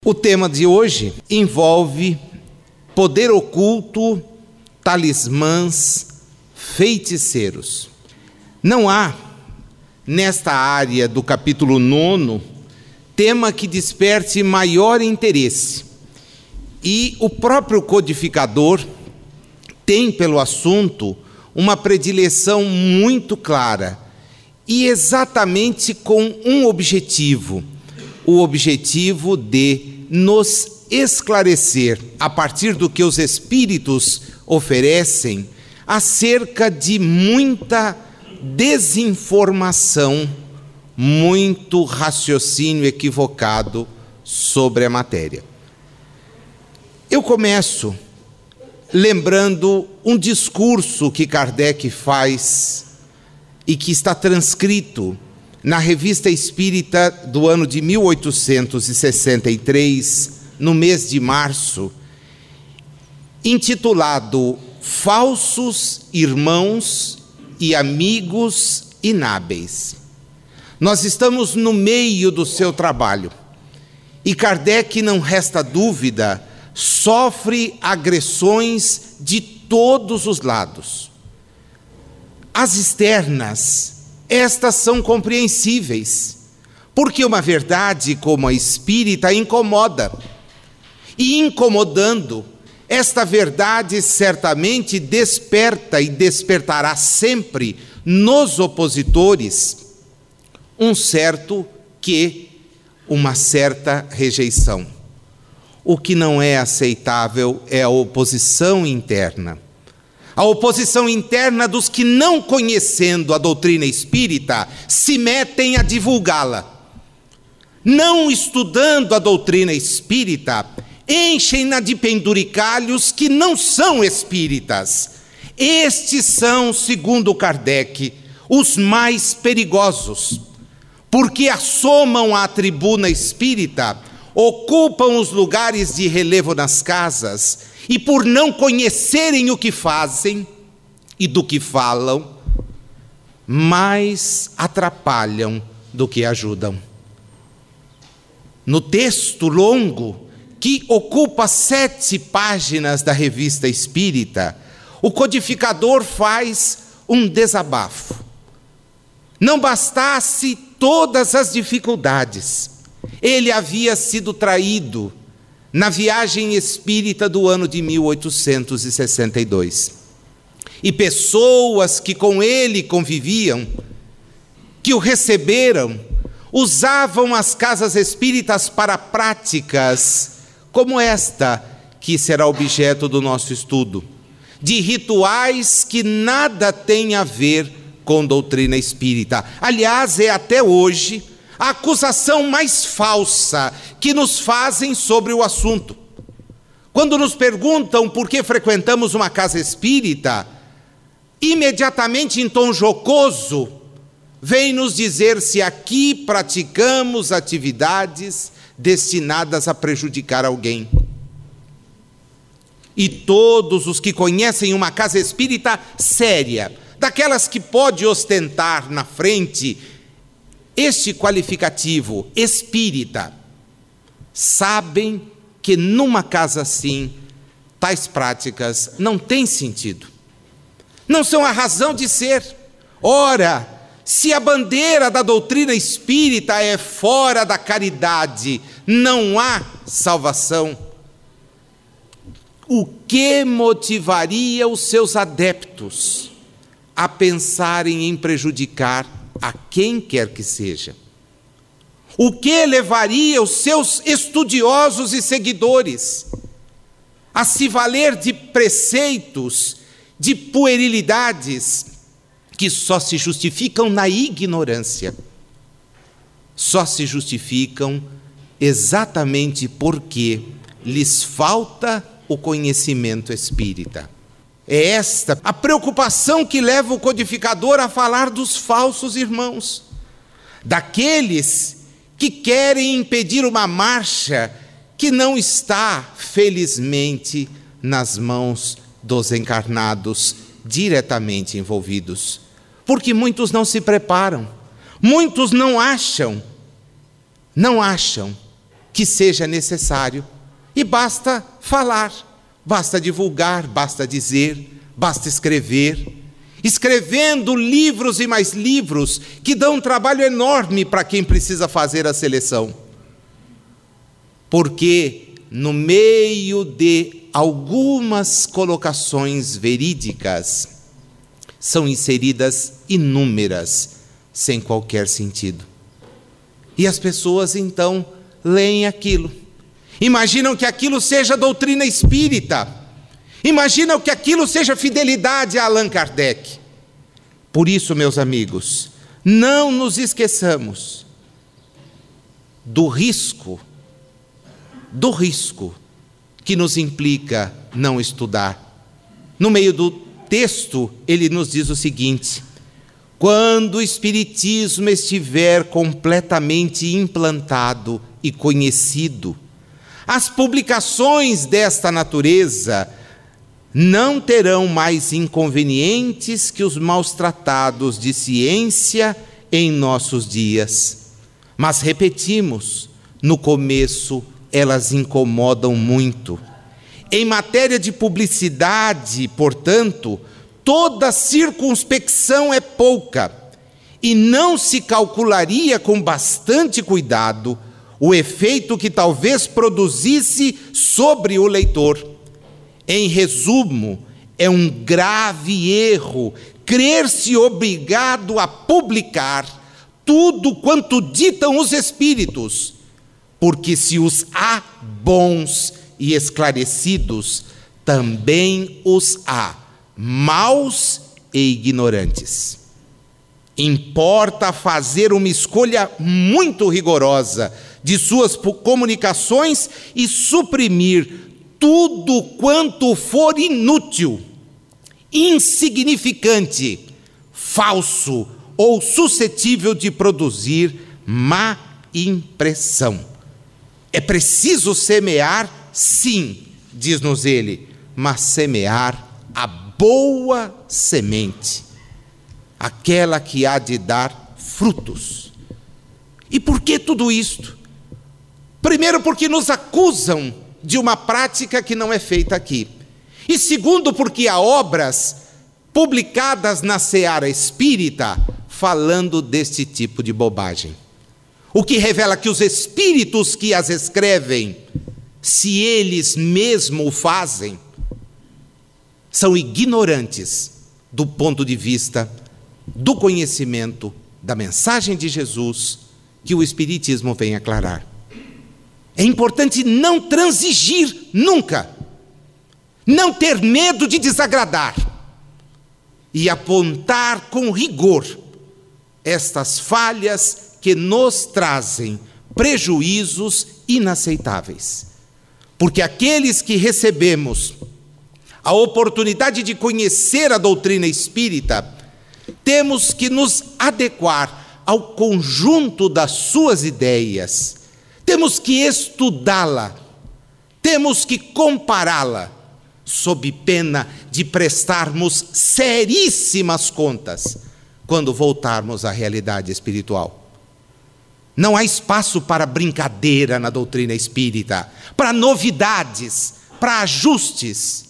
O tema de hoje envolve poder oculto, talismãs, feiticeiros. Não há, nesta área do capítulo 9, tema que desperte maior interesse. E o próprio codificador tem pelo assunto uma predileção muito clara e exatamente com um objetivo, o objetivo de nos esclarecer, a partir do que os Espíritos oferecem, acerca de muita desinformação, muito raciocínio equivocado sobre a matéria. Eu começo lembrando um discurso que Kardec faz e que está transcrito na Revista Espírita do ano de 1863, no mês de março, intitulado Falsos Irmãos e Amigos Inábeis. Nós estamos no meio do seu trabalho e Kardec, não resta dúvida, sofre agressões de todos os lados. As externas, estas são compreensíveis, porque uma verdade como a espírita incomoda. E incomodando, esta verdade certamente desperta e despertará sempre nos opositores uma certa rejeição. O que não é aceitável é a oposição interna. A oposição interna dos que, não conhecendo a doutrina espírita, se metem a divulgá-la. Não estudando a doutrina espírita, enchem-na de penduricalhos que não são espíritas. Estes são, segundo Kardec, os mais perigosos, porque assomam à tribuna espírita, ocupam os lugares de relevo nas casas e, por não conhecerem o que fazem e do que falam, mais atrapalham do que ajudam. No texto longo, que ocupa 7 páginas da Revista Espírita, o codificador faz um desabafo. Não bastasse todas as dificuldades, ele havia sido traído na viagem espírita do ano de 1862. E pessoas que com ele conviviam, que o receberam, usavam as casas espíritas para práticas como esta, que será objeto do nosso estudo, de rituais que nada têm a ver com doutrina espírita. Aliás, é até hoje a acusação mais falsa que nos fazem sobre o assunto. Quando nos perguntam por que frequentamos uma casa espírita, imediatamente em tom jocoso, vem nos dizer se aqui praticamos atividades destinadas a prejudicar alguém. E todos os que conhecem uma casa espírita séria, daquelas que pode ostentar na frente este qualificativo espírita, sabem que numa casa assim, tais práticas não têm sentido. Não são a razão de ser. Ora, se a bandeira da doutrina espírita é fora da caridade, não há salvação. O que motivaria os seus adeptos a pensarem em prejudicar a quem quer que seja? O que levaria os seus estudiosos e seguidores a se valer de preceitos, de puerilidades que só se justificam na ignorância? Só se justificam exatamente porque lhes falta o conhecimento espírita. É esta a preocupação que leva o codificador a falar dos falsos irmãos, daqueles que querem impedir uma marcha que não está, felizmente, nas mãos dos encarnados diretamente envolvidos. Porque muitos não se preparam, muitos não acham que seja necessário. E basta falar, basta divulgar, basta dizer, basta escrever. Escrevendo livros e mais livros que dão um trabalho enorme para quem precisa fazer a seleção. Porque no meio de algumas colocações verídicas são inseridas inúmeras sem qualquer sentido. E as pessoas então leem aquilo, imaginam que aquilo seja doutrina espírita, imaginam que aquilo seja fidelidade a Allan Kardec. Por isso, meus amigos, não nos esqueçamos do risco que nos implica não estudar. No meio do texto, ele nos diz o seguinte: quando o Espiritismo estiver completamente implantado e conhecido, as publicações desta natureza não terão mais inconvenientes que os maus tratados de ciência em nossos dias. Mas repetimos, no começo elas incomodam muito. Em matéria de publicidade, portanto, toda circunspecção é pouca, e não se calcularia com bastante cuidado o efeito que talvez produzisse sobre o leitor. Em resumo, é um grave erro crer-se obrigado a publicar tudo quanto ditam os espíritos, porque se os há bons e esclarecidos, também os há maus e ignorantes. Importa fazer uma escolha muito rigorosa de suas comunicações e suprimir tudo quanto for inútil, insignificante, falso ou suscetível de produzir má impressão. É preciso semear, sim, diz-nos ele, mas semear a boa semente, aquela que há de dar frutos. E por que tudo isto? Primeiro, porque nos acusam de uma prática que não é feita aqui. E segundo, porque há obras publicadas na seara espírita falando deste tipo de bobagem. O que revela que os espíritos que as escrevem, se eles mesmos o fazem, são ignorantes do ponto de vista do conhecimento da mensagem de Jesus que o Espiritismo vem aclarar. É importante não transigir nunca, não ter medo de desagradar e apontar com rigor estas falhas que nos trazem prejuízos inaceitáveis. Porque aqueles que recebemos a oportunidade de conhecer a doutrina espírita, temos que nos adequar ao conjunto das suas ideias, temos que estudá-la, temos que compará-la, sob pena de prestarmos seríssimas contas quando voltarmos à realidade espiritual. Não há espaço para brincadeira na doutrina espírita, para novidades, para ajustes.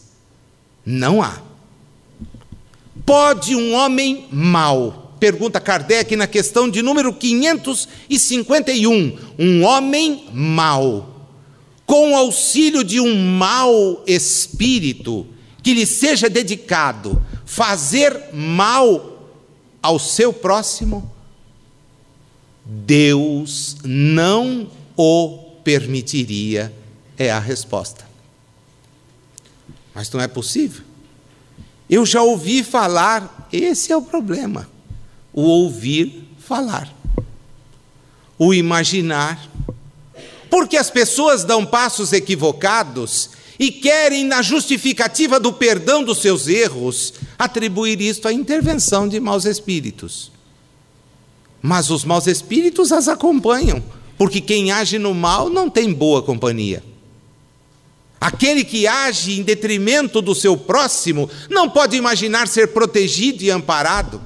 Não há. Pode um homem mau, pergunta Kardec na questão de número 551, um homem mau, com o auxílio de um mau espírito que lhe seja dedicado, fazer mal ao seu próximo? Deus não o permitiria, é a resposta. Mas não é possível. Eu já ouvi falar, esse é o problema, o ouvir falar, o imaginar, porque as pessoas dão passos equivocados e querem, na justificativa do perdão dos seus erros, atribuir isto à intervenção de maus espíritos. Mas os maus espíritos as acompanham, porque quem age no mal não tem boa companhia. Aquele que age em detrimento do seu próximo não pode imaginar ser protegido e amparado,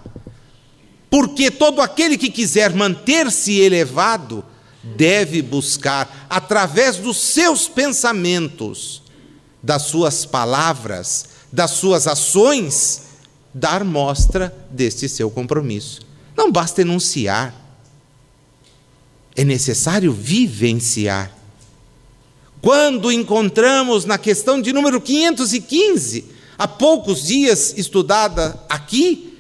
porque todo aquele que quiser manter-se elevado deve buscar, através dos seus pensamentos, das suas palavras, das suas ações, dar mostra deste seu compromisso. Não basta enunciar, é necessário vivenciar. Quando encontramos na questão de número 515, há poucos dias estudada aqui,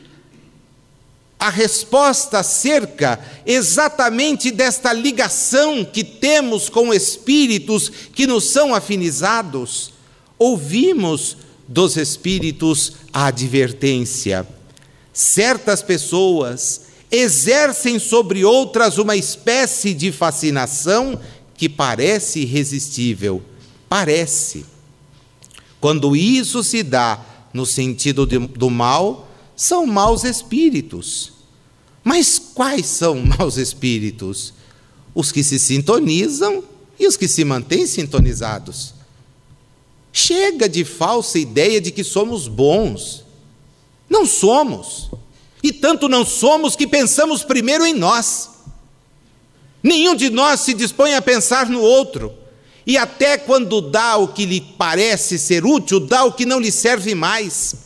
a resposta acerca exatamente desta ligação que temos com espíritos que nos são afinizados, ouvimos dos espíritos a advertência. Certas pessoas exercem sobre outras uma espécie de fascinação que parece irresistível. Parece. Quando isso se dá no sentido do mal, são maus espíritos. Mas quais são maus espíritos? Os que se sintonizam e os que se mantêm sintonizados. Chega de falsa ideia de que somos bons. Não somos. E tanto não somos que pensamos primeiro em nós. Nenhum de nós se dispõe a pensar no outro. E até quando dá o que lhe parece ser útil, dá o que não lhe serve mais.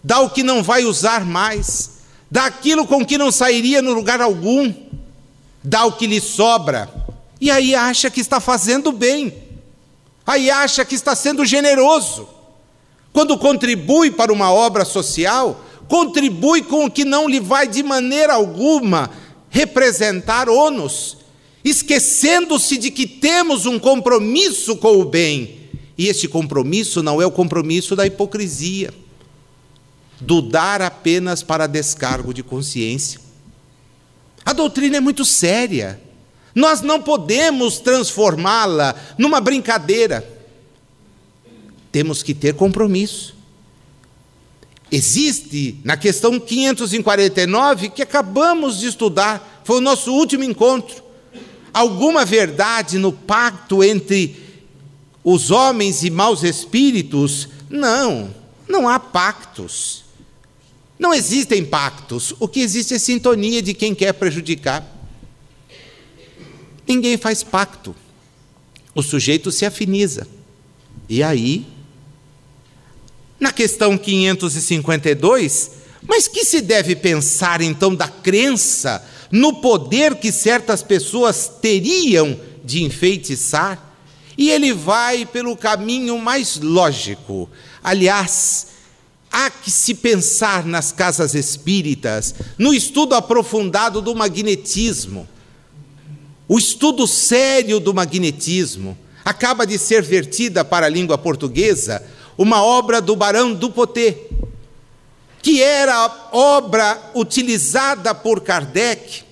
Dá o que não vai usar mais. Dá aquilo com que não sairia no lugar algum. Dá o que lhe sobra. E aí acha que está fazendo bem. Aí acha que está sendo generoso. Quando contribui para uma obra social, contribui com o que não lhe vai de maneira alguma representar ônus, esquecendo-se de que temos um compromisso com o bem. E este compromisso não é o compromisso da hipocrisia, do dar apenas para descargo de consciência. A doutrina é muito séria. Nós não podemos transformá-la numa brincadeira. Temos que ter compromisso. Existe, na questão 549, que acabamos de estudar, foi o nosso último encontro, alguma verdade no pacto entre os homens e maus espíritos? Não há pactos. Não existem pactos. O que existe é sintonia de quem quer prejudicar. Ninguém faz pacto. O sujeito se afiniza. E aí, na questão 552, mas que se deve pensar então da crença no poder que certas pessoas teriam de enfeitiçar? E ele vai pelo caminho mais lógico. Aliás, há que se pensar nas casas espíritas, no estudo aprofundado do magnetismo. O estudo sério do magnetismo. Acaba de ser vertida para a língua portuguesa uma obra do Barão du Potet, que era obra utilizada por Kardec,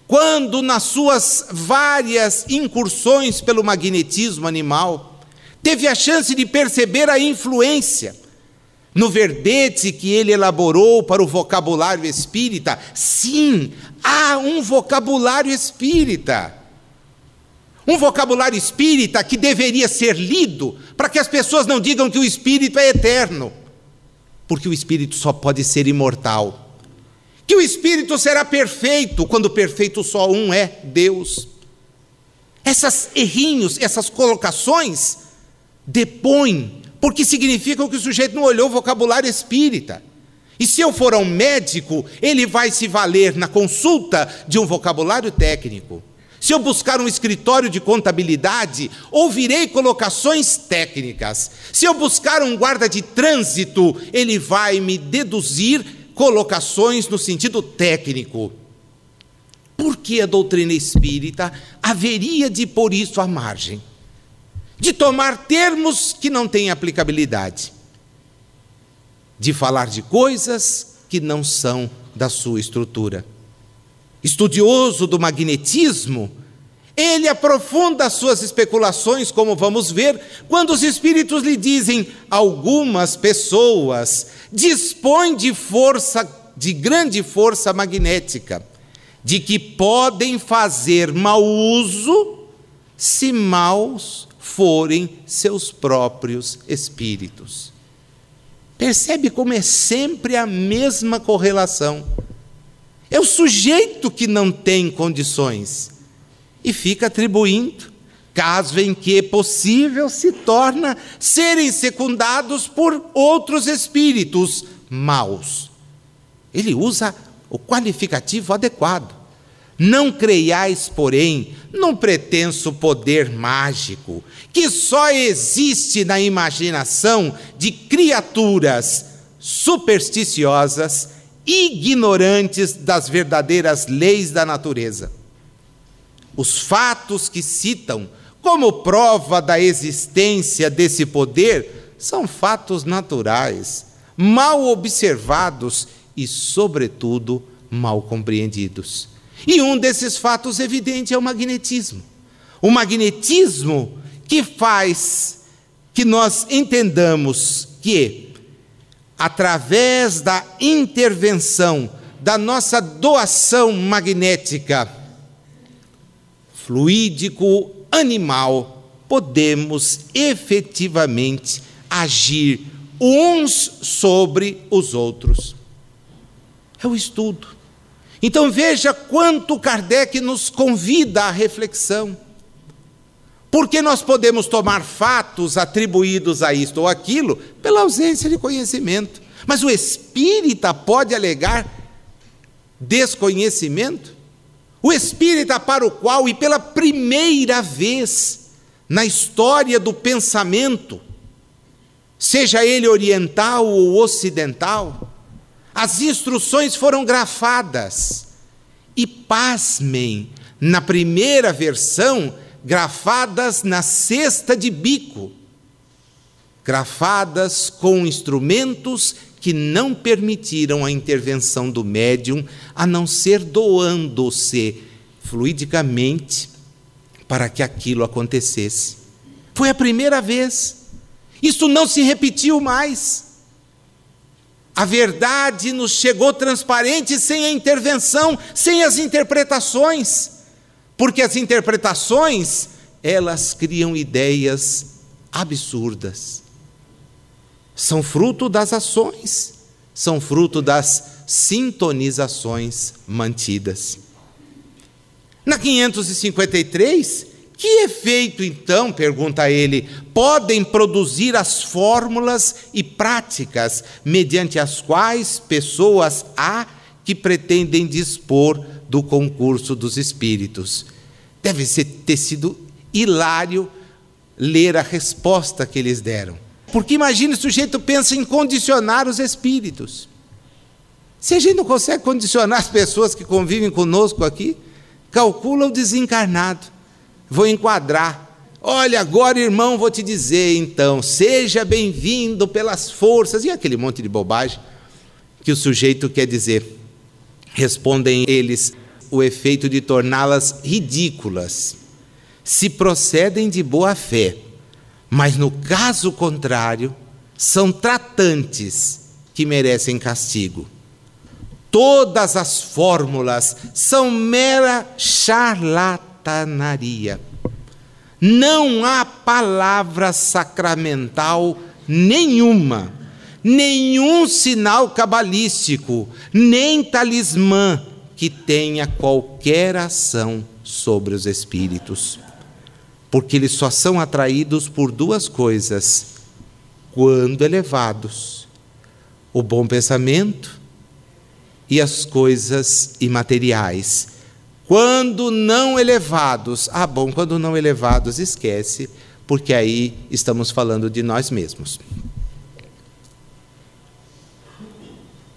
quando nas suas várias incursões pelo magnetismo animal, teve a chance de perceber a influência. No verbete que ele elaborou para o vocabulário espírita, sim, há um vocabulário espírita. Um vocabulário espírita que deveria ser lido para que as pessoas não digam que o espírito é eterno, porque o espírito só pode ser imortal. Que o espírito será perfeito, quando perfeito só um é, Deus. Essas errinhos, essas colocações, depõem, porque significam que o sujeito não olhou o vocabulário espírita. E se eu for a um médico, ele vai se valer na consulta de um vocabulário técnico. Se eu buscar um escritório de contabilidade, ouvirei colocações técnicas. Se eu buscar um guarda de trânsito, ele vai me deduzir colocações no sentido técnico. Por que a doutrina espírita haveria de pôr isso à margem? De tomar termos que não têm aplicabilidade, de falar de coisas que não são da sua estrutura. Estudioso do magnetismo, ele aprofunda as suas especulações, como vamos ver, quando os espíritos lhe dizem: algumas pessoas dispõem de força, de grande força magnética, de que podem fazer mau uso se maus forem seus próprios espíritos. Percebe como é sempre a mesma correlação. É o sujeito que não tem condições. e fica atribuindo, caso em que é possível, se torna serem secundados por outros espíritos maus. Ele usa o qualificativo adequado. Não creiais, porém, num pretenso poder mágico, que só existe na imaginação de criaturas supersticiosas, ignorantes das verdadeiras leis da natureza. Os fatos que citam como prova da existência desse poder são fatos naturais, mal observados e, sobretudo, mal compreendidos. E um desses fatos evidente é o magnetismo. O magnetismo que faz que nós entendamos que, através da intervenção da nossa doação magnética, fluídico, animal, podemos efetivamente agir uns sobre os outros. É o estudo. Então veja quanto Kardec nos convida à reflexão. Porque nós podemos tomar fatos atribuídos a isto ou aquilo pela ausência de conhecimento. Mas o espírita pode alegar desconhecimento? O espírita para o qual, e pela primeira vez na história do pensamento, seja ele oriental ou ocidental, as instruções foram grafadas. E pasmem, na primeira versão, grafadas na cesta de bico, grafadas com instrumentos que não permitiram a intervenção do médium, a não ser doando-se fluidicamente para que aquilo acontecesse. Foi a primeira vez. Isso não se repetiu mais. A verdade nos chegou transparente sem a intervenção, sem as interpretações. Porque as interpretações, elas criam ideias absurdas. São fruto das ações, são fruto das sintonizações mantidas. Na 553, que efeito então, pergunta ele, podem produzir as fórmulas e práticas mediante as quais pessoas há que pretendem dispor do concurso dos espíritos? Deve ter sido hilário ler a resposta que eles deram. Porque imagina, o sujeito pensa em condicionar os espíritos. Se a gente não consegue condicionar as pessoas que convivem conosco aqui, calcula o desencarnado. Vou enquadrar. Olha, agora, irmão, vou te dizer, então, seja bem-vindo pelas forças, e aquele monte de bobagem que o sujeito quer dizer. Respondem eles, o efeito de torná-las ridículas, se procedem de boa fé, mas no caso contrário, são tratantes que merecem castigo. Todas as fórmulas são mera charlatanaria. Não há palavra sacramental nenhuma, nenhum sinal cabalístico, nem talismã que tenha qualquer ação sobre os espíritos. Porque eles só são atraídos por duas coisas, quando elevados: o bom pensamento e as coisas imateriais. Quando não elevados, quando não elevados, esquece, porque aí estamos falando de nós mesmos.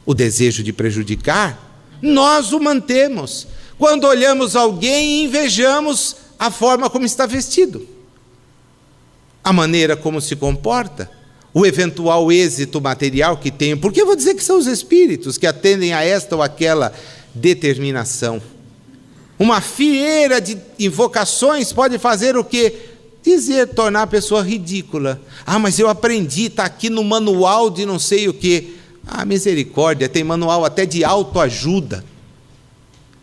O desejo de prejudicar, nós o mantemos. Quando olhamos alguém e invejamos a forma como está vestido, a maneira como se comporta, o eventual êxito material que tem, porque eu vou dizer que são os espíritos que atendem a esta ou aquela determinação. Uma fileira de invocações pode fazer o quê? Tornar a pessoa ridícula. Mas eu aprendi, está aqui no manual de não sei o quê. Misericórdia, tem manual até de autoajuda.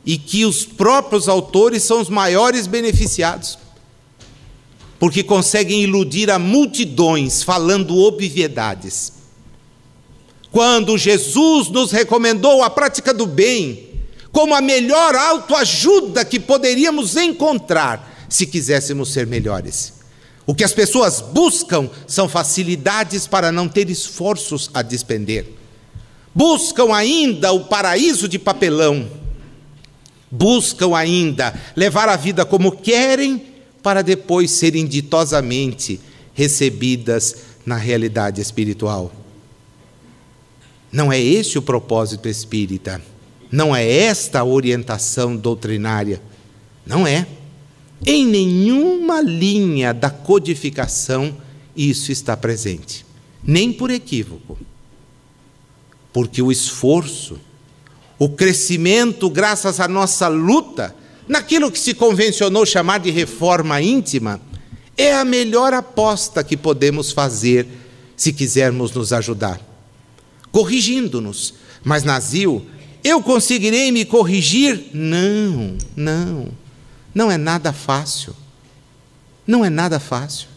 E que os próprios autores são os maiores beneficiados, porque conseguem iludir a multidões falando obviedades. Quando Jesus nos recomendou a prática do bem, como a melhor autoajuda que poderíamos encontrar se quiséssemos ser melhores. O que as pessoas buscam são facilidades para não ter esforços a despender. Buscam ainda o paraíso de papelão. Buscam ainda levar a vida como querem, para depois serem ditosamente recebidas na realidade espiritual. Não é este o propósito espírita. Não é esta a orientação doutrinária. Não é. Em nenhuma linha da codificação isso está presente. Nem por equívoco. Porque o esforço, o crescimento graças à nossa luta, naquilo que se convencionou chamar de reforma íntima, é a melhor aposta que podemos fazer se quisermos nos ajudar. Corrigindo-nos. Mas, Nazil, eu conseguirei me corrigir? Não é nada fácil. Não é nada fácil.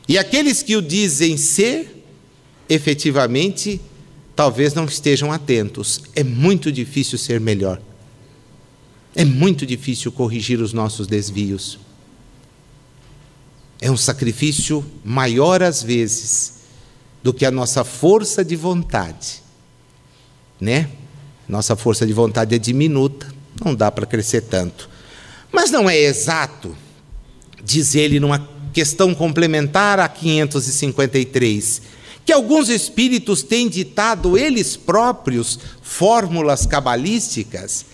E aqueles que o dizem ser, efetivamente, talvez não estejam atentos. É muito difícil ser melhor. É muito difícil corrigir os nossos desvios. É um sacrifício maior às vezes do que a nossa força de vontade, né? Nossa força de vontade é diminuta, não dá para crescer tanto. Mas não é exato, diz ele numa questão complementar a 553, que alguns espíritos têm ditado eles próprios fórmulas cabalísticas.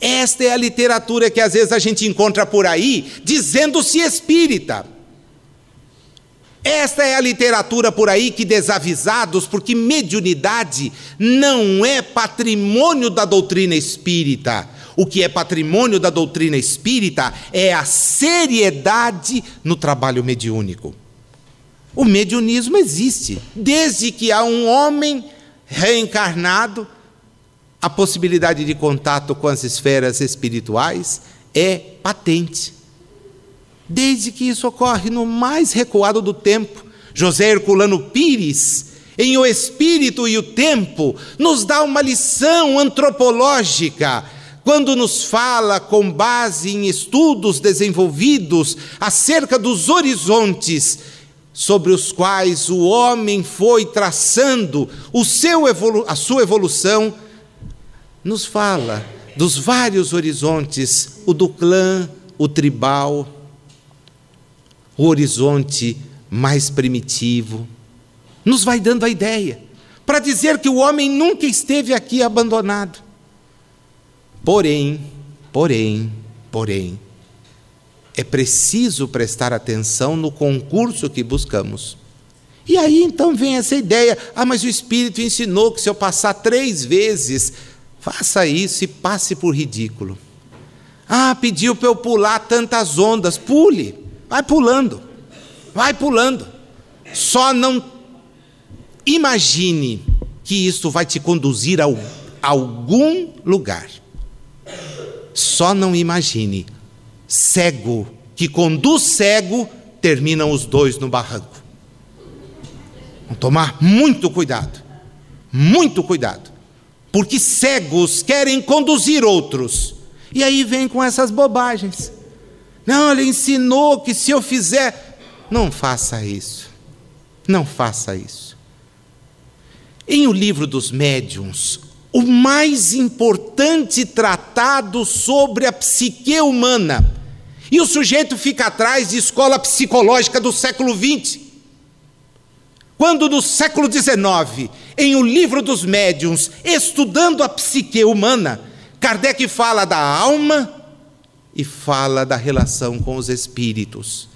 Esta é a literatura que às vezes a gente encontra por aí, dizendo-se espírita. Esta é a literatura por aí que, desavisados, porque mediunidade não é patrimônio da doutrina espírita. O que é patrimônio da doutrina espírita é a seriedade no trabalho mediúnico. O mediunismo existe. Desde que há um homem reencarnado, a possibilidade de contato com as esferas espirituais é patente. Desde que isso ocorre no mais recuado do tempo, José Herculano Pires, em O Espírito e o Tempo, nos dá uma lição antropológica, quando nos fala, com base em estudos desenvolvidos acerca dos horizontes sobre os quais o homem foi traçando a sua evolução, nos fala dos vários horizontes, o do clã, o tribal, o horizonte mais primitivo. Nos vai dando a ideia, para dizer que o homem nunca esteve aqui abandonado. Porém, é preciso prestar atenção no concurso que buscamos. E aí então vem essa ideia, mas o Espírito ensinou que se eu passar 3 vezes, faça isso e passe por ridículo. Pediu para eu pular tantas ondas, pule. Vai pulando. Só não imagine que isso vai te conduzir a algum lugar. Só não imagine. Cego que conduz cego, terminam os dois no barranco. Vamos tomar muito cuidado. Porque cegos querem conduzir outros. E aí vem com essas bobagens. Não, ele ensinou que se eu fizer... Não faça isso. Em O Livro dos Médiuns, o mais importante tratado sobre a psique humana, e o sujeito fica atrás de escola psicológica do século XX. Quando no século XIX, em O Livro dos Médiuns, estudando a psique humana, Kardec fala da alma e fala da relação com os espíritos.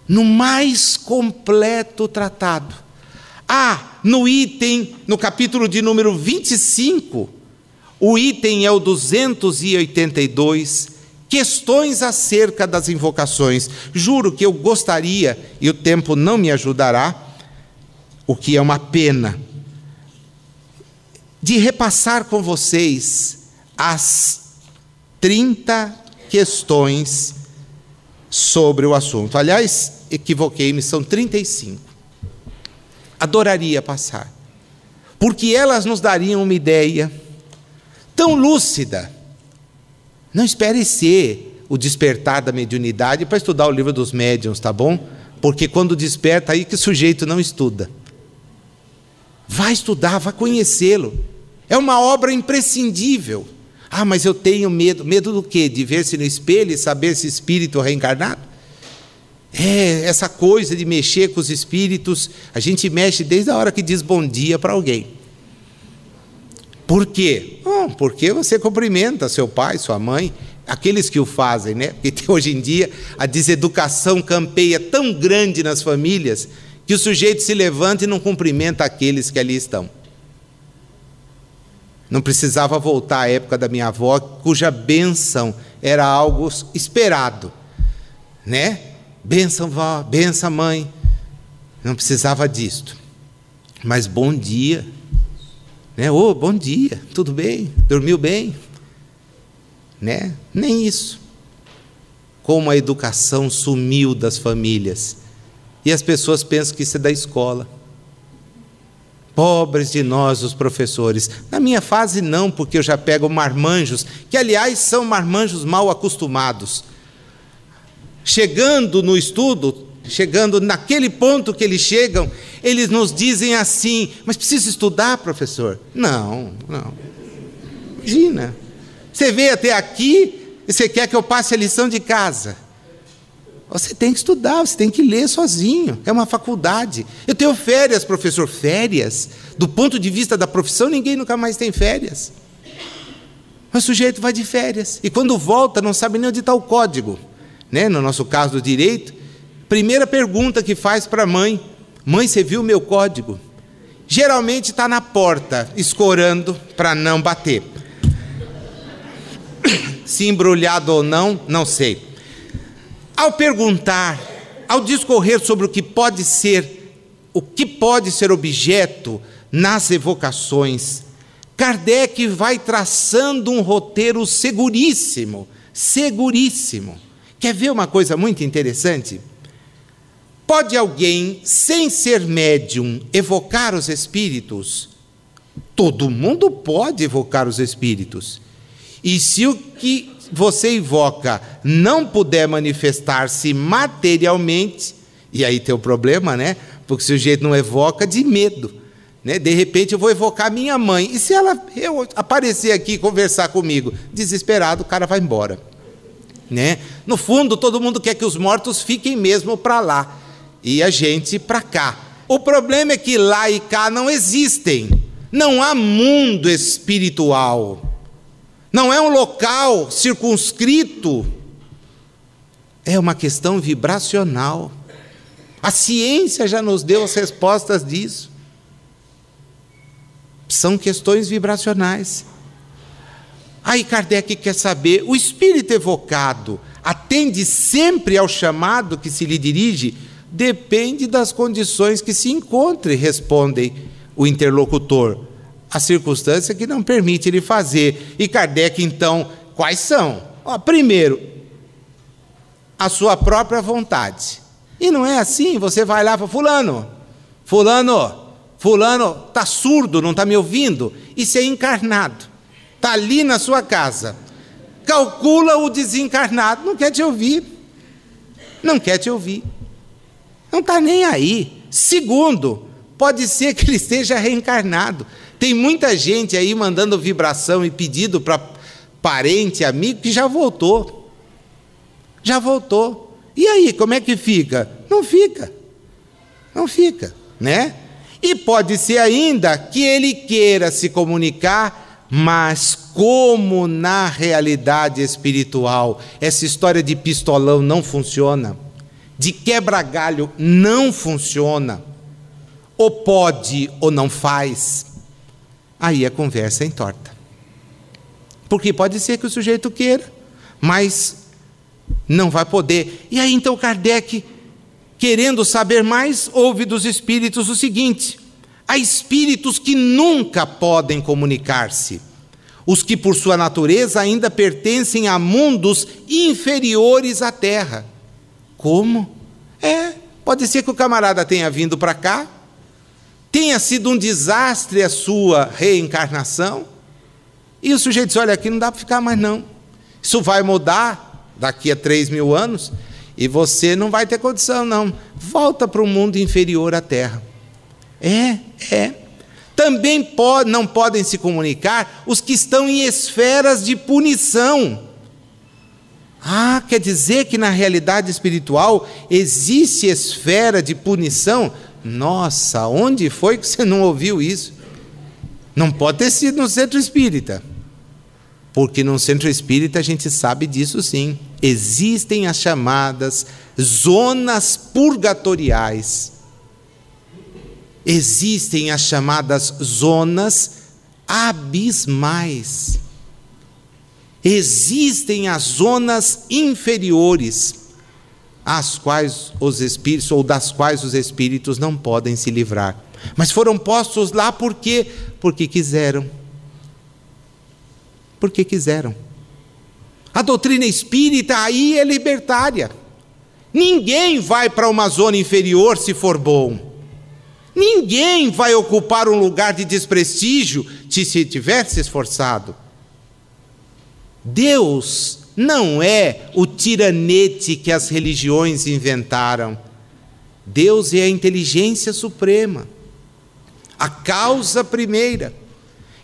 No mais completo tratado. No capítulo de número 25, o item é o 282, questões acerca das invocações. Juro que eu gostaria, e o tempo não me ajudará, o que é uma pena, de repassar com vocês as 30 questões sobre o assunto. Aliás, equivoquei-me, são 35. Adoraria passar, porque elas nos dariam uma ideia tão lúcida. Não espere ser o despertar da mediunidade para estudar o livro dos médiuns, tá bom? Porque quando desperta, aí que o sujeito não estuda. Vai estudar, vai conhecê-lo. É uma obra imprescindível. Ah, mas eu tenho medo. Medo do quê? De ver-se no espelho e saber se espírito reencarnado? Essa coisa de mexer com os espíritos, a gente mexe desde a hora que diz bom dia para alguém. Por quê? Porque você cumprimenta seu pai, sua mãe, aqueles que o fazem, né? Porque hoje em dia a deseducação campeia tão grande nas famílias que o sujeito se levanta e não cumprimenta aqueles que ali estão. Não precisava voltar à época da minha avó, cuja bênção era algo esperado, né? Bênção vó, bênção mãe. Não precisava disto. Mas bom dia, né? Bom dia, tudo bem? Dormiu bem? Né? Nem isso. Como a educação sumiu das famílias. E as pessoas pensam que isso é da escola. Pobres de nós, os professores. Na minha fase não, porque eu já pego marmanjos, que aliás são marmanjos mal acostumados. Chegando no estudo, chegando naquele ponto que eles chegam, eles nos dizem assim: mas precisa estudar, professor? Não. Imagina, você veio até aqui e você quer que eu passe a lição de casa. Você tem que estudar, você tem que ler sozinho, é uma faculdade. Eu tenho férias, professor. Férias? Do ponto de vista da profissão, ninguém nunca mais tem férias. Mas o sujeito vai de férias, e quando volta não sabe nem onde está o código. Né? No nosso caso do direito, primeira pergunta que faz para a mãe: mãe, você viu o meu código? Geralmente está na porta, escorando para não bater. Se embrulhado ou não, não sei. Ao perguntar, ao discorrer sobre o que pode ser objeto nas evocações, Kardec vai traçando um roteiro seguríssimo. Quer ver uma coisa muito interessante? Pode alguém, sem ser médium, evocar os espíritos? Todo mundo pode evocar os espíritos. E se o que você evoca não puder manifestar-se materialmente, e aí tem o problema, né? Porque se o sujeito não evoca, de medo, né? De repente eu vou evocar minha mãe, e se ela aparecer aqui e conversar comigo, desesperado, o cara vai embora, né? No fundo, todo mundo quer que os mortos fiquem mesmo para lá e a gente para cá. O problema é que lá e cá não existem. Não há mundo espiritual. Não é um local circunscrito. É uma questão vibracional. A ciência já nos deu as respostas disso. São questões vibracionais. Aí Kardec quer saber: o espírito evocado atende sempre ao chamado que se lhe dirige? Depende das condições que se encontre, responde o interlocutor. A circunstância que não permite ele fazer. E Kardec, então, quais são? Primeiro, a sua própria vontade. E não é assim, você vai lá e fala: fulano está surdo, não está me ouvindo? Isso é encarnado. Está ali na sua casa. Calcula o desencarnado, não quer te ouvir. Não está nem aí. Segundo, pode ser que ele esteja reencarnado. Tem muita gente aí mandando vibração e pedido para parente, amigo, que já voltou. E aí, como é que fica? Não fica, né? E pode ser ainda que ele queira se comunicar, mas como na realidade espiritual essa história de pistolão não funciona, de quebra-galho não funciona, ou pode ou não faz, aí a conversa é entorta. Porque pode ser que o sujeito queira, mas não vai poder. E aí então Kardec, querendo saber mais, ouve dos espíritos o seguinte: há espíritos que nunca podem comunicar-se, os que por sua natureza ainda pertencem a mundos inferiores à Terra. Como? Pode ser que o camarada tenha vindo para cá, tenha sido um desastre a sua reencarnação, E o sujeito diz, olha, aqui não dá para ficar mais não. Isso vai mudar daqui a 3.000 anos e você não vai ter condição não. Volta para o mundo inferior à Terra. Também não podem se comunicar os que estão em esferas de punição. Quer dizer que na realidade espiritual existe esfera de punição? Nossa, onde foi que você não ouviu isso? Não pode ter sido no centro espírita, porque no centro espírita a gente sabe disso sim. Existem as chamadas zonas purgatoriais. Existem as chamadas zonas abismais. Existem as zonas inferiores, às quais os espíritos, ou das quais os espíritos não podem se livrar. Mas foram postos lá por quê? Porque quiseram. Porque quiseram. A doutrina espírita aí é libertária. Ninguém vai para uma zona inferior se for bom. Ninguém vai ocupar um lugar de desprestígio se tiver se esforçado. Deus não é o tiranete que as religiões inventaram. Deus é a inteligência suprema, a causa primeira,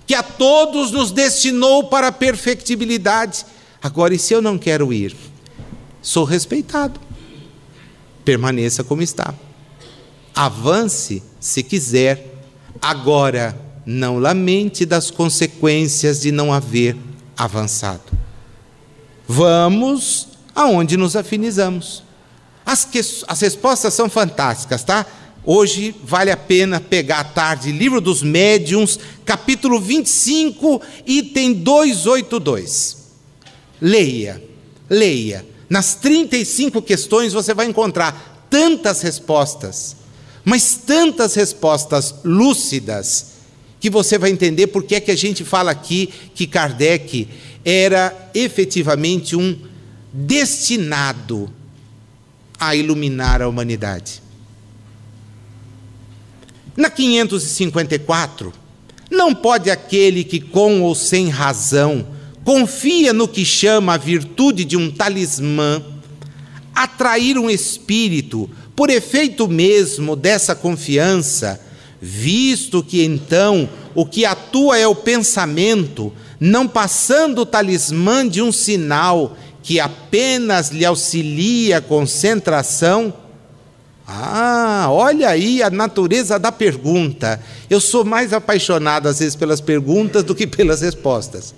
que a todos nos destinou para a perfectibilidade. Agora, e se eu não quero ir? Sou respeitado. Permaneça como está. Avance se quiser. Agora, não lamente das consequências de não haver avançado. Vamos aonde nos afinizamos. As respostas são fantásticas, tá? Hoje vale a pena pegar à tarde Livro dos Médiuns, capítulo 25, item 282. Leia. Nas 35 questões você vai encontrar tantas respostas, mas tantas respostas lúcidas, que você vai entender por que é que a gente fala aqui que Kardec era efetivamente um destinado a iluminar a humanidade. Na 554, não pode aquele que com ou sem razão confia no que chama a virtude de um talismã atrair um espírito por efeito mesmo dessa confiança, visto que então o que atua é o pensamento, não passando o talismã de um sinal que apenas lhe auxilia a concentração? Olha aí a natureza da pergunta. Eu sou mais apaixonado às vezes pelas perguntas do que pelas respostas,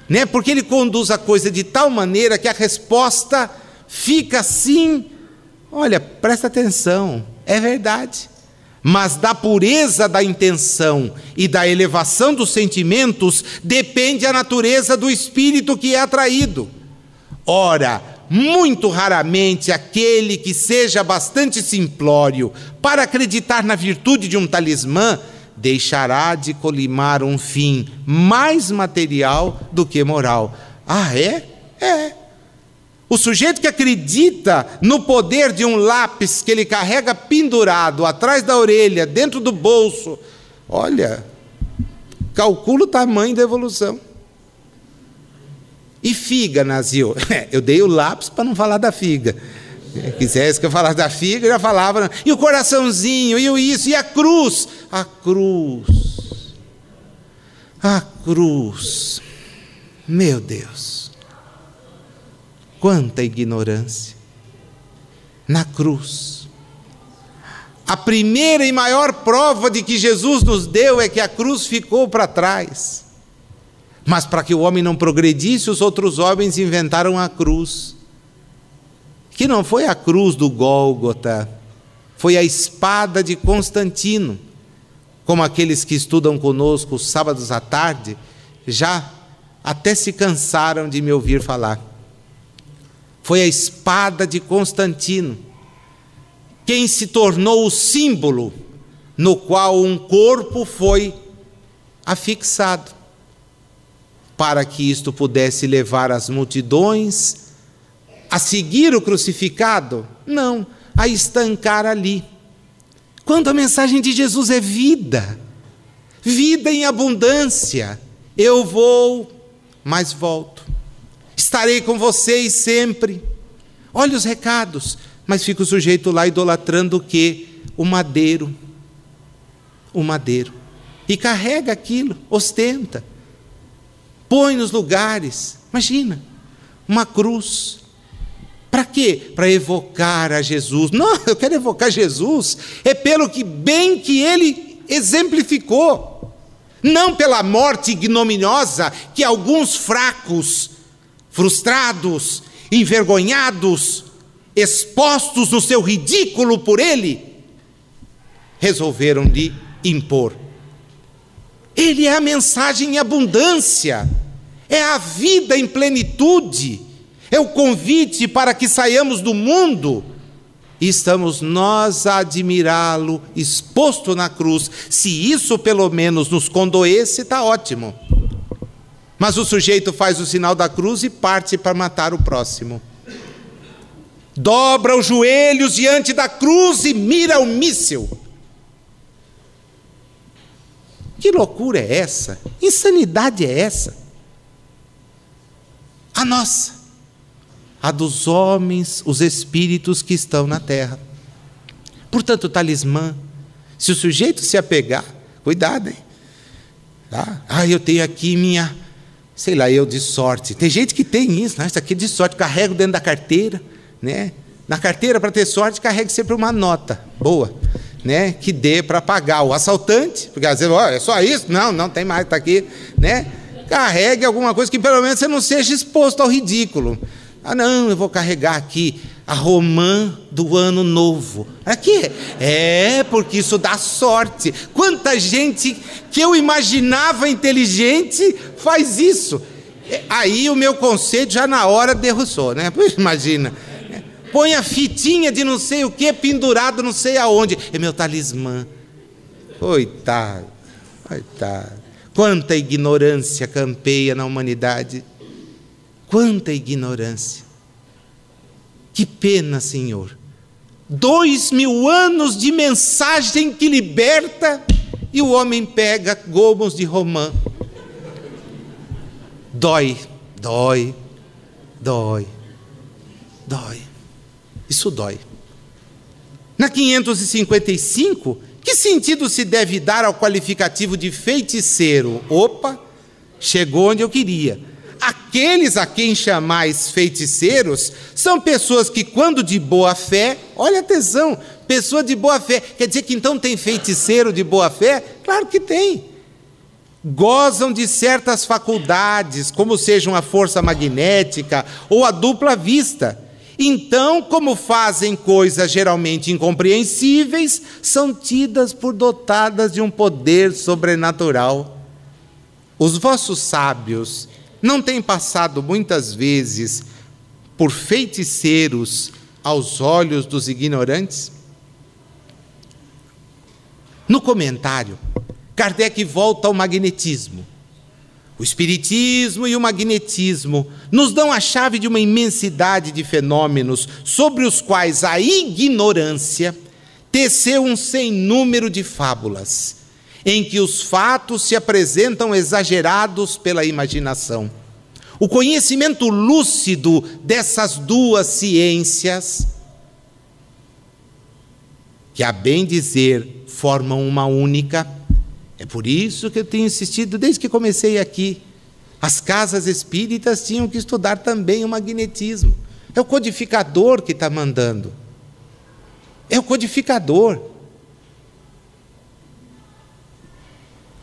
né? Porque ele conduz a coisa de tal maneira que a resposta fica assim, olha, presta atenção, é verdade. Mas da pureza da intenção e da elevação dos sentimentos depende a natureza do espírito que é atraído. Ora, muito raramente aquele que seja bastante simplório para acreditar na virtude de um talismã deixará de colimar um fim mais material do que moral. É. O sujeito que acredita no poder de um lápis que ele carrega pendurado atrás da orelha, dentro do bolso, olha, calcula o tamanho da evolução. E figa, Nazil? Eu dei o lápis para não falar da figa. Se quisesse que eu falasse da figa, eu já falava. E o coraçãozinho, e o isso, e a cruz. A cruz. Meu Deus. Quanta ignorância. Na cruz. A primeira e maior prova de que Jesus nos deu é que a cruz ficou para trás. Mas para que o homem não progredisse, os outros homens inventaram a cruz. Que não foi a cruz do Gólgota, foi a espada de Constantino. Como aqueles que estudam conosco os sábados à tarde, já até se cansaram de me ouvir falar. Foi a espada de Constantino quem se tornou o símbolo no qual um corpo foi afixado, para que isto pudesse levar as multidões a seguir o crucificado? Não, a estancar ali. Quando a mensagem de Jesus é vida, vida em abundância, Eu vou, mas volto. Estarei com vocês sempre. Olha os recados. Mas fica o sujeito lá idolatrando o quê? O madeiro. O madeiro. E carrega aquilo, ostenta. Põe nos lugares. Imagina, uma cruz. Para quê? Para evocar a Jesus. Não, eu quero evocar Jesus. É pelo que bem que ele exemplificou. Não pela morte ignominiosa que alguns fracos, frustrados, envergonhados, expostos no seu ridículo por ele, resolveram lhe impor. Ele é a mensagem em abundância, é a vida em plenitude, é o convite para que saiamos do mundo, e estamos nós a admirá-lo exposto na cruz. Se isso pelo menos nos condoesse, está ótimo. Mas o sujeito faz o sinal da cruz e parte para matar o próximo. Dobra os joelhos diante da cruz e mira o míssil. Que loucura é essa? Insanidade é essa? A nossa, a dos homens, os espíritos que estão na terra. Portanto, o talismã, se o sujeito se apegar, cuidado, hein? Tá? Eu tenho aqui minha, sei lá, eu de sorte. Tem gente que tem isso, isso aqui é de sorte, carrego dentro da carteira, né? Na carteira, para ter sorte, carregue sempre uma nota boa, né? Que dê para pagar o assaltante, porque às vezes, é só isso? Não tem mais, está aqui, né? Carregue alguma coisa que pelo menos você não seja exposto ao ridículo. Não, eu vou carregar aqui a romã do ano novo. Aqui porque isso dá sorte. Quanta gente que eu imaginava inteligente faz isso. Aí o meu conceito já na hora derruçou, né? Imagina. Põe a fitinha de não sei o que pendurado não sei aonde. É meu talismã. Coitado. Quanta ignorância campeia na humanidade. Quanta ignorância. Que pena, Senhor. 2000 anos de mensagem que liberta e o homem pega gomos de romã. Dói. Isso dói. Na 555, que sentido se deve dar ao qualificativo de feiticeiro? Opa, chegou onde eu queria. Aqueles a quem chamais feiticeiros são pessoas que, quando de boa fé, olha a atenção, pessoa de boa fé, quer dizer que então tem feiticeiro de boa fé? Claro que tem. Gozam de certas faculdades, como sejam a força magnética ou a dupla vista. Então, como fazem coisas geralmente incompreensíveis, são tidas por dotadas de um poder sobrenatural. Os vossos sábios não têm passado muitas vezes por feiticeiros aos olhos dos ignorantes? No comentário, Kardec volta ao magnetismo. O espiritismo e o magnetismo nos dão a chave de uma imensidade de fenômenos sobre os quais a ignorância teceu um sem número de fábulas, em que os fatos se apresentam exagerados pela imaginação. O conhecimento lúcido dessas duas ciências, que a bem dizer formam uma única. É por isso que eu tenho insistido, desde que comecei aqui, as casas espíritas tinham que estudar também o magnetismo. É o codificador que está mandando. É o codificador.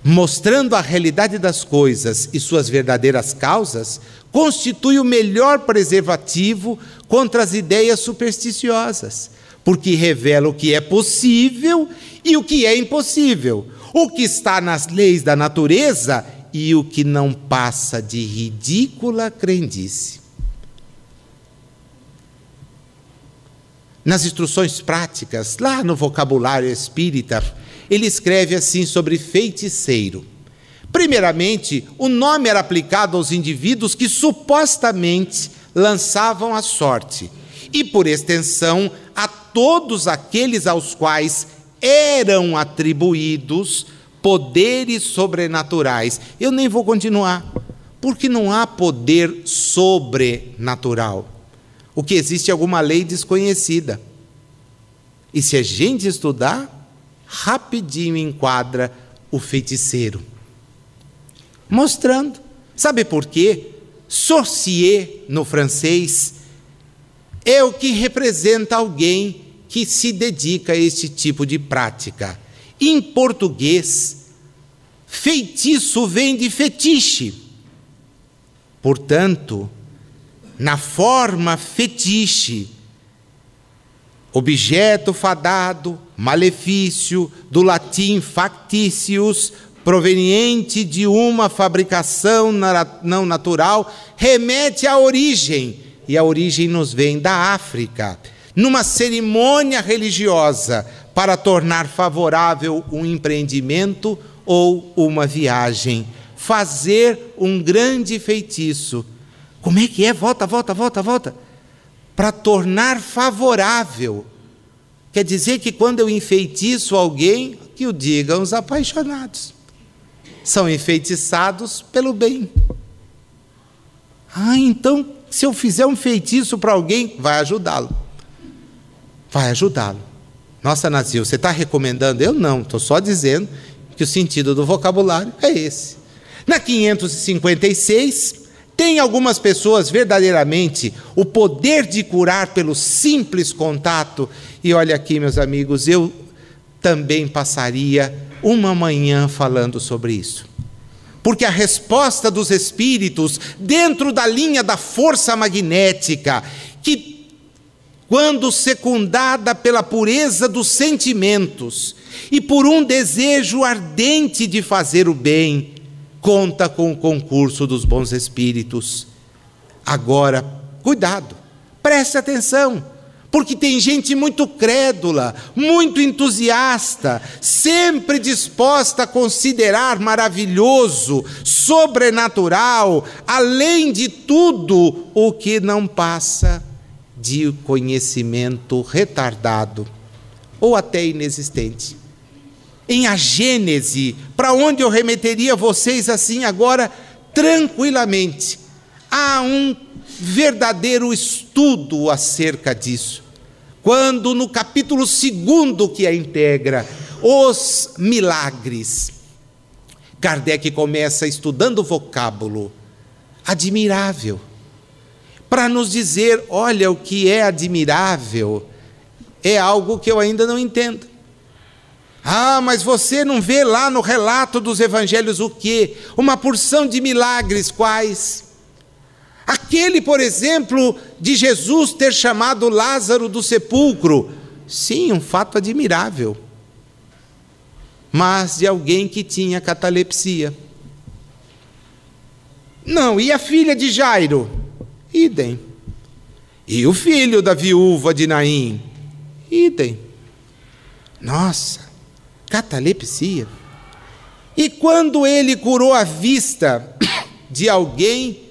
Mostrando a realidade das coisas e suas verdadeiras causas, constitui o melhor preservativo contra as ideias supersticiosas, porque revela o que é possível e o que é impossível, o que está nas leis da natureza e o que não passa de ridícula crendice. Nas instruções práticas, lá no vocabulário espírita, ele escreve assim sobre feiticeiro. Primeiramente, o nome era aplicado aos indivíduos que supostamente lançavam a sorte, e por extensão a todos aqueles aos quais eram atribuídos poderes sobrenaturais. Eu nem vou continuar, porque não há poder sobrenatural. O que existe é alguma lei desconhecida. E se a gente estudar, rapidinho enquadra o feiticeiro. Mostrando. Sabe por quê? Sorcier, no francês, é o que representa alguém que se dedica a este tipo de prática. Em português, feitiço vem de fetiche. Portanto, na forma fetiche, objeto fadado, malefício, do latim factitious, proveniente de uma fabricação não natural, remete à origem, e a origem nos vem da África, numa cerimônia religiosa para tornar favorável um empreendimento ou uma viagem, fazer um grande feitiço. Como é que é? Volta. Para tornar favorável. Quer dizer que quando eu enfeitiço alguém, que o digam os apaixonados, são enfeitiçados pelo bem. Então, se eu fizer um feitiço para alguém, vai ajudá-lo. Nossa, Nazil, você está recomendando? Eu não, estou só dizendo que o sentido do vocabulário é esse. Na 556, tem algumas pessoas verdadeiramente o poder de curar pelo simples contato. E olha aqui, meus amigos, eu também passaria uma manhã falando sobre isso. Porque a resposta dos espíritos, dentro da linha da força magnética, que, quando secundada pela pureza dos sentimentos e por um desejo ardente de fazer o bem, conta com o concurso dos bons espíritos. Agora, cuidado, preste atenção, porque tem gente muito crédula, muito entusiasta, sempre disposta a considerar maravilhoso, sobrenatural, além de tudo, o que não passa de conhecimento retardado ou até inexistente. Em A Gênese, para onde eu remeteria vocês assim agora, tranquilamente, há um verdadeiro estudo acerca disso. Quando no capítulo 2 que a integra, os milagres, Kardec começa estudando o vocábulo admirável, para nos dizer, olha, o que é admirável é algo que eu ainda não entendo. Mas você não vê lá no relato dos evangelhos o quê? Uma porção de milagres, quais? Aquele, por exemplo, de Jesus ter chamado Lázaro do sepulcro. Sim, um fato admirável. Mas de alguém que tinha catalepsia. Não, e a filha de Jairo? Idem. E o filho da viúva de Naim? Idem. Nossa, catalepsia. E quando ele curou a vista de alguém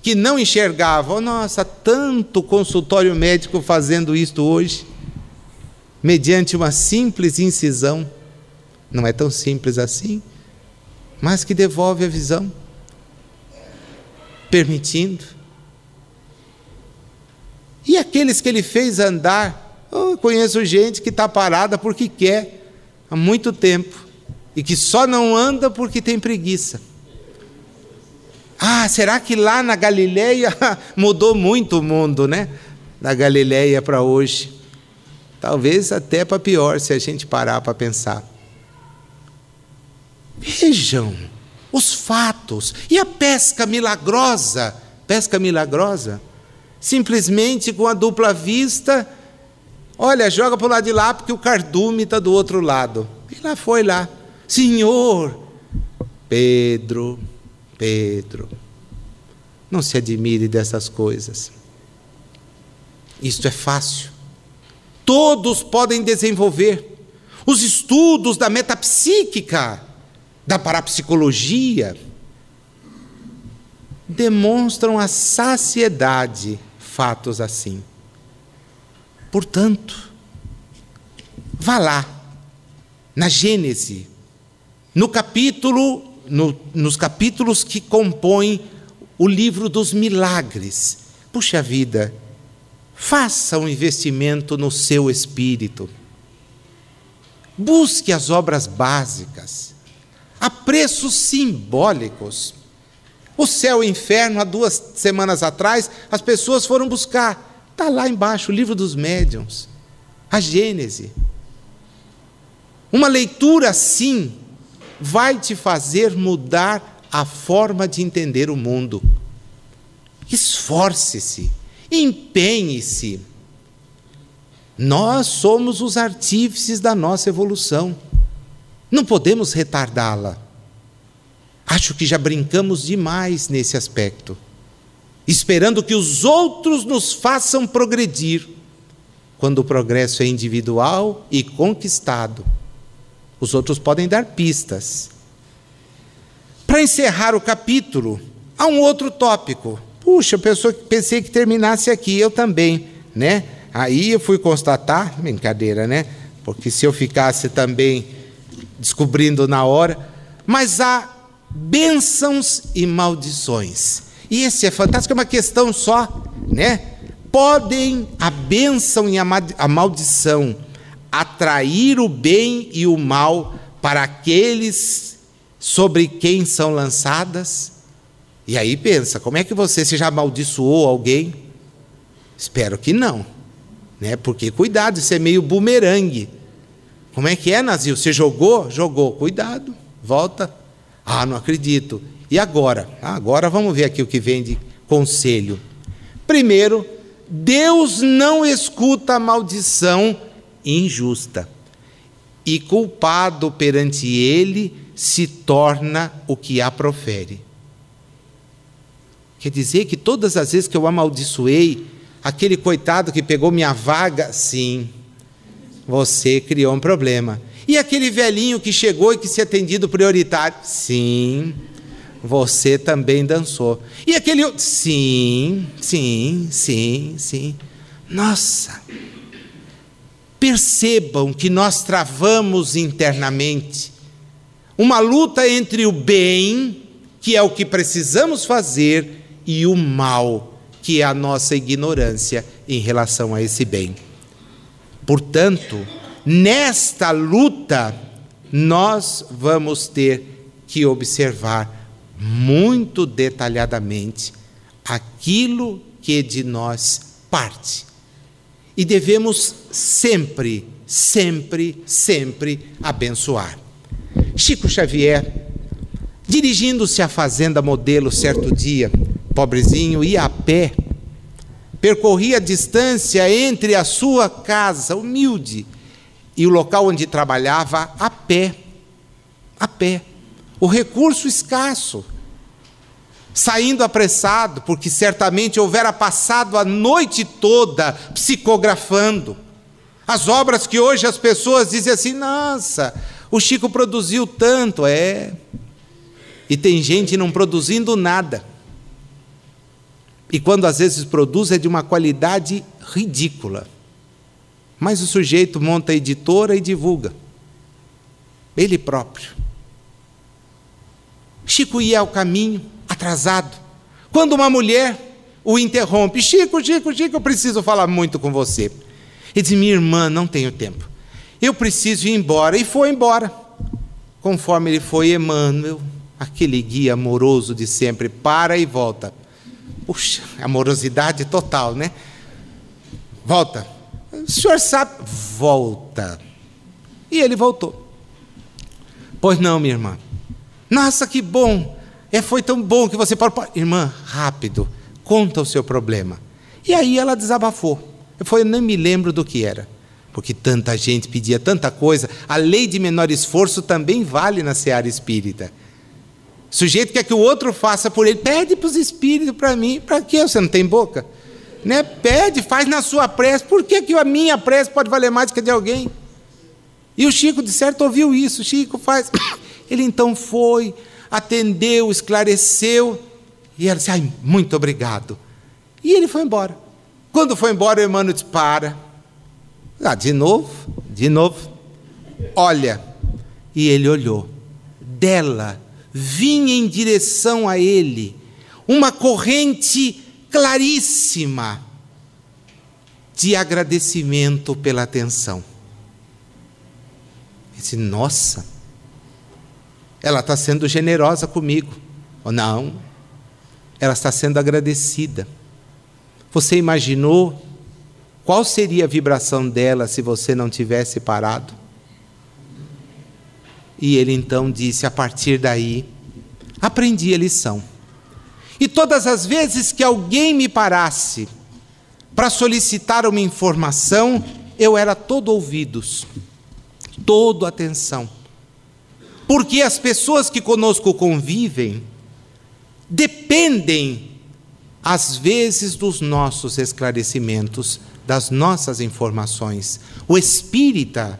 que não enxergava, nossa, tanto consultório médico fazendo isto hoje, mediante uma simples incisão, não é tão simples assim, mas que devolve a visão, permitindo. E aqueles que ele fez andar, eu conheço gente que está parada porque quer, há muito tempo, e que só não anda porque tem preguiça. Será que lá na Galileia mudou muito o mundo, né? Da Galileia para hoje. Talvez até para pior, se a gente parar para pensar. Vejam os fatos. E a pesca milagrosa? Pesca milagrosa? Simplesmente com a dupla vista, olha, joga para o lado de lá porque o cardume está do outro lado. E lá foi lá. Senhor, Pedro, não se admire dessas coisas. Isto é fácil. Todos podem desenvolver. Os estudos da metapsíquica, da parapsicologia, demonstram a saciedade fatos assim. Portanto, vá lá, na Gênese, nos capítulos que compõem o livro dos milagres. Puxa vida, faça um investimento no seu espírito. Busque as obras básicas, a preços simbólicos. O céu e o inferno, há 2 semanas atrás, as pessoas foram buscar. Está lá embaixo, o livro dos médiuns, a Gênese. Uma leitura assim vai te fazer mudar a forma de entender o mundo. Esforce-se, empenhe-se. Nós somos os artífices da nossa evolução. Não podemos retardá-la. Acho que já brincamos demais nesse aspecto, esperando que os outros nos façam progredir, quando o progresso é individual e conquistado. Os outros podem dar pistas. Para encerrar o capítulo, há um outro tópico. Puxa, pensei que terminasse aqui, eu também, né? Aí eu fui constatar, brincadeira, né? Porque se eu ficasse também descobrindo na hora, mas há bênçãos e maldições. E esse é fantástico, é uma questão só, né? Podem a bênção e a maldição atrair o bem e o mal para aqueles sobre quem são lançadas? E aí pensa, como é que você já amaldiçoou alguém? Espero que não, né? Porque cuidado, isso é meio bumerangue. Como é que é, Nazil? Você jogou? Jogou, cuidado, volta. Ah, não acredito. E agora? Agora vamos ver aqui o que vem de conselho. Primeiro, Deus não escuta a maldição injusta, e culpado perante Ele se torna o que a profere. Quer dizer que todas as vezes que eu amaldiçoei aquele coitado que pegou minha vaga, sim, você criou um problema. E aquele velhinho que chegou e que se atendido prioritário, sim, você também dançou. E aquele outro, sim. Nossa! Percebam que nós travamos internamente uma luta entre o bem, que é o que precisamos fazer, e o mal, que é a nossa ignorância em relação a esse bem. Portanto, nesta luta, nós vamos ter que observar muito detalhadamente aquilo que de nós parte. E devemos sempre abençoar. Chico Xavier, dirigindo-se à fazenda Modelo certo dia, pobrezinho, ia a pé, percorria a distância entre a sua casa, humilde, e o local onde trabalhava a pé, o recurso escasso, saindo apressado, porque certamente houvera passado a noite toda psicografando as obras que hoje as pessoas dizem assim, nossa, o Chico produziu tanto, e tem gente não produzindo nada, e quando às vezes produz é de uma qualidade ridícula, mas o sujeito monta a editora e divulga, ele próprio. Chico ia ao caminho, atrasado, quando uma mulher o interrompe, Chico, eu preciso falar muito com você. Ele diz, minha irmã, não tenho tempo, eu preciso ir embora, e foi embora. Conforme ele foi, Emmanuel, aquele guia amoroso de sempre, para e volta. Puxa, amorosidade total, né? Volta. O senhor sabe? Volta. E ele voltou. Pois não, minha irmã. Nossa, que bom. Foi tão bom que você pode... Irmã, rápido, conta o seu problema. E aí ela desabafou. Eu nem me lembro do que era. Porque tanta gente pedia tanta coisa. A lei de menor esforço também vale na seara espírita. O sujeito quer que o outro faça por ele. Pede para os espíritos, para mim. Para quê? Você não tem boca? Né? Pede, faz na sua prece. Por que a minha prece pode valer mais que a de alguém? E o Chico, de certo, ouviu isso. Chico faz... Ele então foi, atendeu, esclareceu. E ela disse, ai, muito obrigado. E ele foi embora. Quando foi embora, o Emmanuel disse, para. De novo. Olha. E ele olhou. dela vinha em direção a ele uma corrente claríssima de agradecimento pela atenção. Ele disse: nossa, ela está sendo generosa comigo. Ou não, ela está sendo agradecida. Você imaginou qual seria a vibração dela se você não tivesse parado? E ele então disse: a partir daí, aprendi a lição. E todas as vezes que alguém me parasse para solicitar uma informação, eu era todo ouvidos, todo atenção. Porque as pessoas que conosco convivem dependem, às vezes, dos nossos esclarecimentos, das nossas informações. O espírita,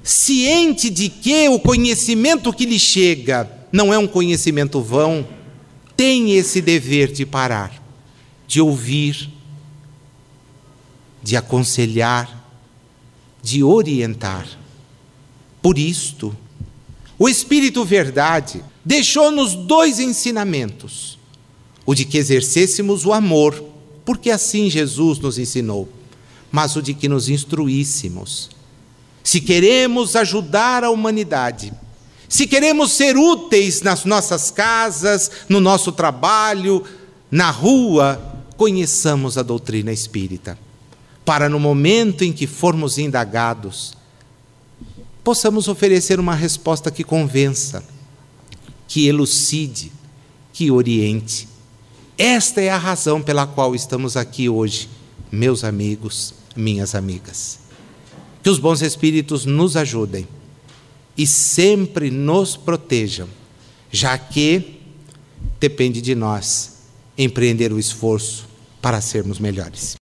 ciente de que o conhecimento que lhe chega não é um conhecimento vão, tem esse dever de parar, de ouvir, de aconselhar, de orientar. Por isto, o Espírito Verdade deixou-nos 2 ensinamentos: o de que exercêssemos o amor, porque assim Jesus nos ensinou, mas o de que nos instruíssemos. Se queremos ajudar a humanidade, se queremos ser úteis nas nossas casas, no nosso trabalho, na rua, conheçamos a doutrina espírita, para no momento em que formos indagados, possamos oferecer uma resposta que convença, que elucide, que oriente. Esta é a razão pela qual estamos aqui hoje, meus amigos, minhas amigas. Que os bons espíritos nos ajudem e sempre nos protejam, já que depende de nós empreender o esforço para sermos melhores.